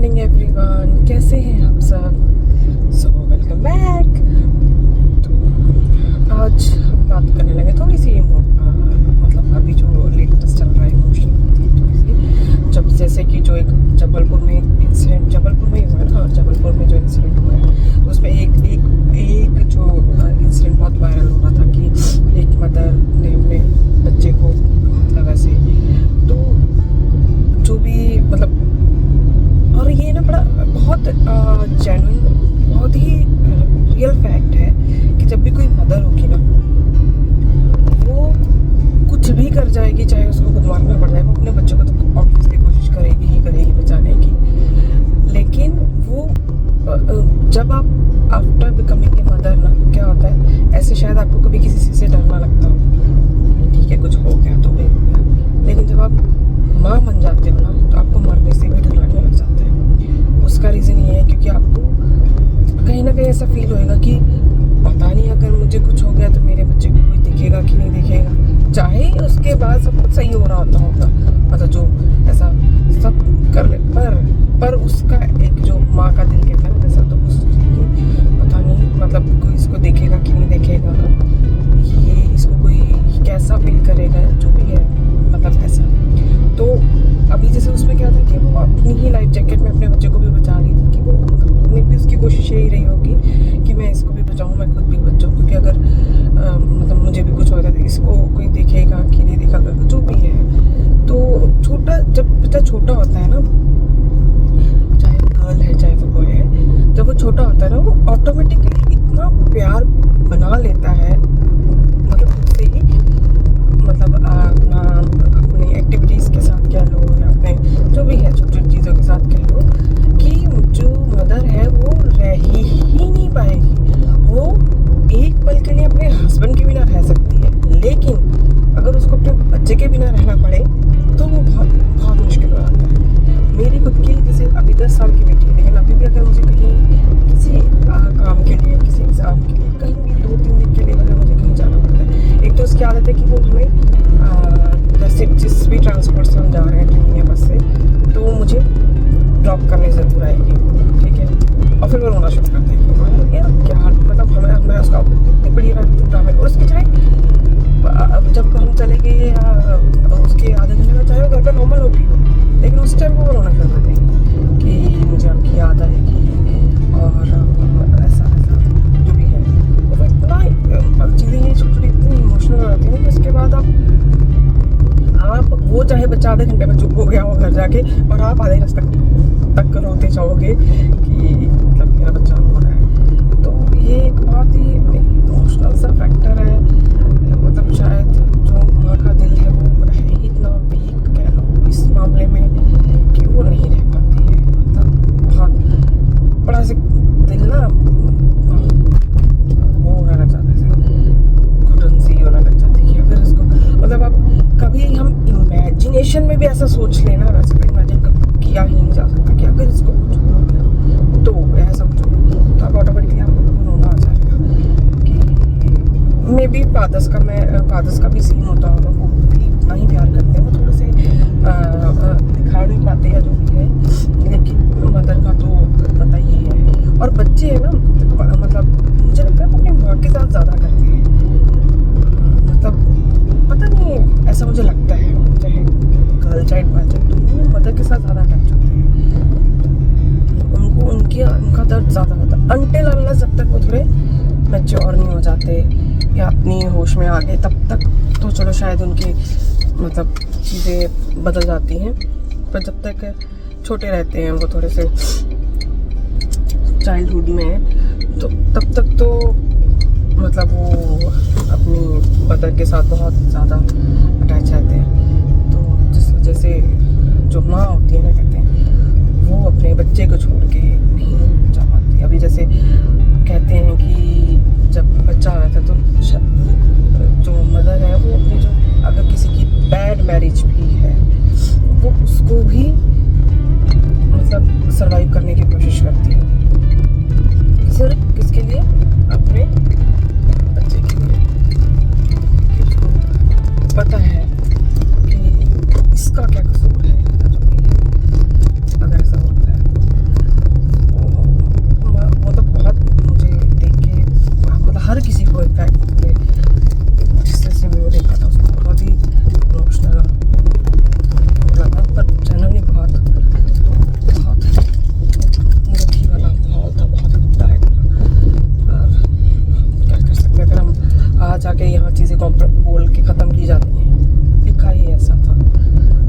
Morning everyone, कैसे हैं आप सब। So welcome back. तो आज हम बात करने लगे थोड़ी सी मतलब अभी जो लेटेस्ट चल रहा है इमोशन थोड़ी सी, जब जैसे कि जो एक जबलपुर में इंसिडेंट ही हुआ है ना। जबलपुर में जो इंसिडेंट हुआ है तो उसमें एक जो इंसिडेंट बहुत वायरल हो रहा था कि एक मदर ने अपने बच्चे को मतलब ऐसे तो जो भी मतलब, और ये ना बड़ा बहुत जेन्युइन बहुत ही रियल फैक्ट है कि जब भी कोई मदर होगी ना वो कुछ भी कर जाएगी, चाहे उसको खुद मारना पड़ जाए, वो अपने बच्चों को तो ऑब्वियसली कोशिश करेगी ही करेगी बचाने की। लेकिन वो जब आप आफ्टर बिकमिंग ए मदर ना क्या होता है, ऐसे शायद आपको कभी किसी चीज़ से डर ना लगता हो, ठीक है कुछ हो गया तो भी हो गया, लेकिन जब आप माँ बन जाते हो ना तो आपको मरने से भी डर लगने लग जाता है। उसका रीज़न ये है क्योंकि आपको कहीं ना कहीं ऐसा फील होएगा कि पता नहीं अगर मुझे कुछ हो गया तो मेरे बच्चे को कोई दिखेगा कि नहीं दिखेगा, चाहे उसके बाद सब कुछ सही हो रहा होगा, मतलब जो ऐसा सब कर ले, पर उसका एक जो माँ का दिल कहता है ना वैसा, तो उस पता नहीं मतलब कोई इसको देखेगा कि नहीं देखेगा, ये इसको कोई कैसा फील करेगा, जो भी है मतलब ऐसा। तो अभी जैसे उसमें क्या था कि वो अपनी ही लाइफ जैकेट में अपने बच्चे को भी बचा रही थी कि वो मतलब भी उसकी कोशिश यही रही होगी कि मैं इसको भी बचाऊं, मैं खुद भी बचाऊं, क्योंकि अगर मतलब मुझे भी कुछ होता है तो इसको कोई देखेगा कि नहीं देखेगा, जो भी है। तो छोटा जब बच्चा छोटा होता है ना, चाहे वो गर्ल है चाहे वो बॉय है, जब वो छोटा होता है ना वो ऑटोमेटिकली इतना प्यार बना लेता है मतलब खुद से ही, मतलब अपनी एक्टिविटीज़ के साथ कह लो या अपने जो भी है छोटी छोटी चीज़ों के साथ कह लो, कि जो मदर है वो रह ही नहीं पाएगी। वो एक पल के लिए अपने हस्बैंड के बिना रह सकती है, लेकिन अगर उसको अपने बच्चे के बिना रहना पड़े तो वो बहुत बहुत मुश्किल हो जाता है। मेरी खुद की जैसे अभी 10 साल की बेटी है, लेकिन अभी भी अगर मुझे कहीं किसी काम के लिए, किसी एग्ज़ाम के लिए, कहीं भी 2-3 दिन के लिए अगर मुझे कहीं जाना पड़ता है, एक तो उसकी आदत है कि वो हमें जैसे जिस भी ट्रांसपोर्ट से हम जा रहे हैं, ट्रेन या बस से, तो वो मुझे ड्रॉप करने ज़रूर आएगी, ठीक है। और फिर वो रोना शुरू कर देगी यार क्या मतलब मैं उसका इतनी बड़ी ड्रामे, और उसके चाहे जब हम चले गए या उसके आधे घंटे में चाहे वो घर पर नॉर्मल होगी हो, लेकिन उस टाइम वो रोना शुरू कर देगी कि मुझे आपकी याद आएगी और ऐसा जो भी है। तो इतना चीज़ें ये छोटी छोटी इतनी इमोशनल हो जाती है कि उसके बाद आप वो चाहे बच्चा आधे घंटे में चुप हो गया हो घर जाके, और आप आधे रास्ते तक रोते जाओगे कि मतलब मेरा बच्चा रो रहा है। तो ये एक बहुत ही इमोशनल सा फैक्टर है, मतलब शायद जो माँ का दिल है वो है ही इतना वीक कह लो इस मामले में कि वो नहीं रह पाती है, मतलब बहुत बड़ा से दिल ना वो होने लग जाता है, घुटन सी होने लग जाती है। अगर इसको मतलब आप कभी हम इमेजिनेशन में भी ऐसा सोच लेना, वैसे तो इमेजिन किया ही नहीं जा सकता कि अगर इसको कुछ हो गया तो ऐसा कुछ हो तो आप ऑटोमेटिकली आपको रोना आ जाएगा कि मे बी फादर्स का भी सीन होता होगा, वो भी उतना ही प्यार करते हैं, वो थोड़े से दिखा नहीं पाते या जो भी है, लेकिन मदर का तो पता ही है। और बच्चे हैं ना मतलब मुझे लगता है वो अपनी माँ के साथ ज़्यादा करते हैं, मतलब पता नहीं ऐसा मुझे लगता है, चाहे गर्ल चाइल्ड बॉय चाइल्ड, तो वो मदर के साथ ज़्यादा अटैच होते हैं, उनका दर्द ज़्यादा होता है अनटिल अनलेस जब तक वो थोड़े मैच्योर नहीं हो जाते या अपनी होश में आ गए, तब तक तो चलो शायद उनकी मतलब चीज़ें बदल जाती हैं, पर जब तक छोटे रहते हैं वो थोड़े से चाइल्डहुड में, तो तब तक तो मतलब वो अपनी मदर के साथ बहुत ज़्यादा अटैच रहते हैं। तो जिस वजह से जो माँ होती है ना, कहते हैं वो अपने बच्चे को छोड़ के नहीं जा पाती। अभी जैसे कहते हैं कि जब बच्चा आता है तो जो मदर है वो अपनी जो अगर किसी की बैड मैरिज भी है वो उसको भी मतलब सर्वाइव करने की कोशिश करती है, सिर्फ किसके लिए, अपने बच्चे के लिए, कि उसको पता है कि इसका क्या कसूर है, अगर ऐसा होता है। जाके यहाँ चीज़ें बोल के ख़त्म की जाती हैं, लिखा ही ऐसा था।